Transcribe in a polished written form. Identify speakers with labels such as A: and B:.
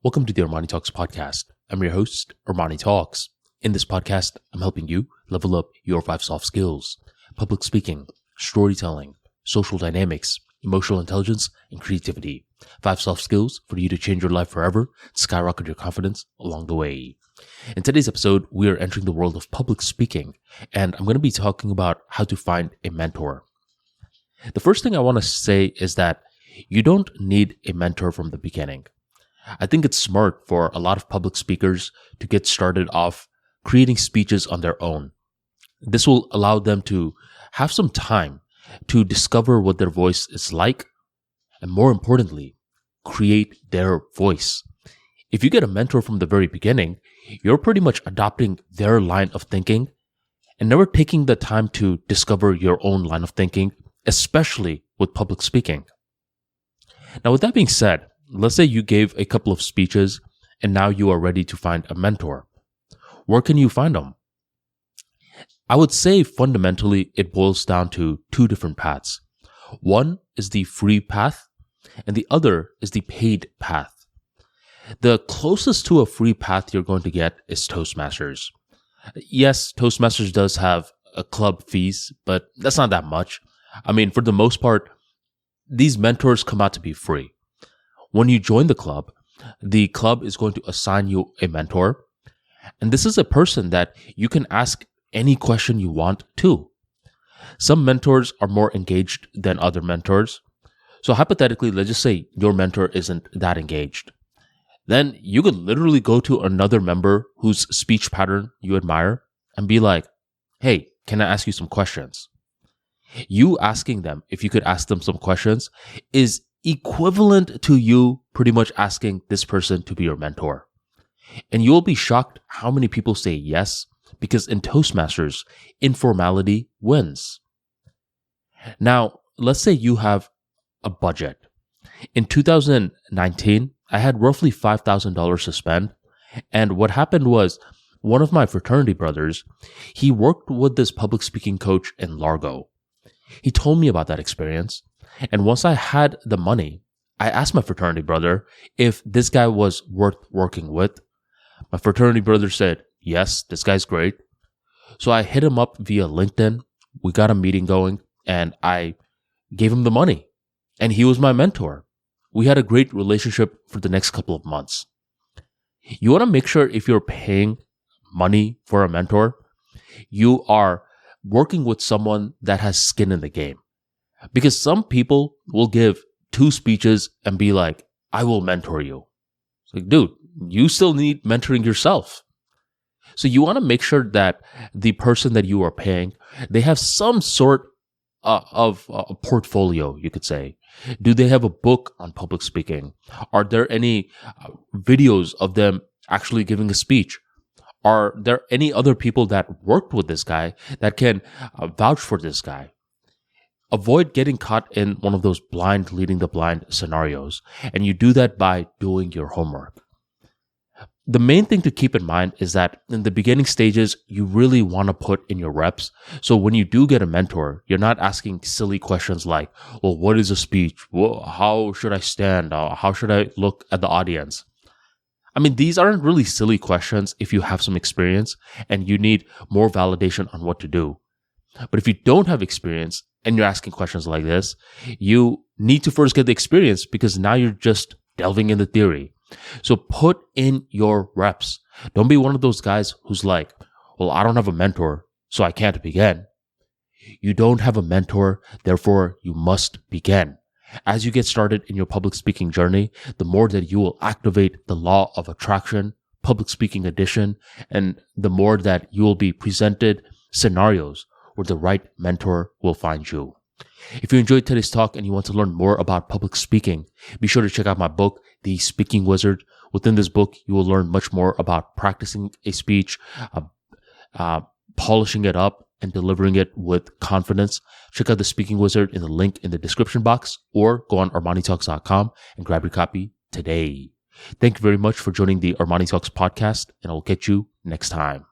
A: Welcome to the ArmaniTalks podcast. I'm your host, ArmaniTalks. In this podcast, I'm helping you level up your 5 soft skills: public speaking, storytelling, social dynamics, emotional intelligence, and creativity. 5 soft skills for you to change your life forever and skyrocket your confidence along the way. In today's episode, we are entering the world of public speaking, and I'm going to be talking about how to find a mentor. The first thing I want to say is that you don't need a mentor from the beginning. I think it's smart for a lot of public speakers to get started off creating speeches on their own. This will allow them to have some time to discover what their voice is like, and more importantly, create their voice. If you get a mentor from the very beginning, you're pretty much adopting their line of thinking and never taking the time to discover your own line of thinking, especially with public speaking. Now, with that being said, let's say you gave a couple of speeches and now you are ready to find a mentor. Where can you find them? I would say fundamentally it boils down to 2 different paths. One is the free path and the other is the paid path. The closest to a free path you're going to get is Toastmasters. Yes, Toastmasters does have a club fees, but that's not that much. I mean, for the most part, these mentors come out to be free. When you join the club is going to assign you a mentor. And this is a person that you can ask any question you want to. Some mentors are more engaged than other mentors. So hypothetically, let's just say your mentor isn't that engaged. Then you could literally go to another member whose speech pattern you admire and be like, hey, can I ask you some questions? You asking them, if you could ask them some questions, is equivalent to you pretty much asking this person to be your mentor. And you'll be shocked how many people say yes, because in Toastmasters, informality wins. Now, let's say you have a budget. In 2019, I had roughly $5,000 to spend. And what happened was, one of my fraternity brothers, he worked with this public speaking coach in Largo. He told me about that experience. And once I had the money, I asked my fraternity brother if this guy was worth working with. My fraternity brother said, yes, this guy's great. So I hit him up via LinkedIn. We got a meeting going and I gave him the money. And he was my mentor. We had a great relationship for the next couple of months. You want to make sure if you're paying money for a mentor, you are working with someone that has skin in the game. Because some people will give 2 speeches and be like, I will mentor you. It's like, dude, you still need mentoring yourself. So you want to make sure that the person that you are paying, they have some sort of a portfolio, you could say. Do they have a book on public speaking? Are there any videos of them actually giving a speech? Are there any other people that worked with this guy that can vouch for this guy? Avoid getting caught in one of those blind leading the blind scenarios. And you do that by doing your homework. The main thing to keep in mind is that in the beginning stages, you really want to put in your reps. So when you do get a mentor, you're not asking silly questions like, well, what is a speech? Well, how should I stand? How should I look at the audience? I mean, these aren't really silly questions if you have some experience and you need more validation on what to do. But if you don't have experience and you're asking questions like this, you need to first get the experience because now you're just delving into theory. So put in your reps. Don't be one of those guys who's like, well, I don't have a mentor, so I can't begin. You don't have a mentor, therefore you must begin. As you get started in your public speaking journey, the more that you will activate the law of attraction, public speaking edition, and the more that you will be presented scenarios where the right mentor will find you. If you enjoyed today's talk and you want to learn more about public speaking, be sure to check out my book, The Speaking Wizard. Within this book, you will learn much more about practicing a speech, polishing it up, and delivering it with confidence. Check out The Speaking Wizard in the link in the description box or go on ArmaniTalks.com and grab your copy today. Thank you very much for joining the ArmaniTalks podcast, and I'll catch you next time.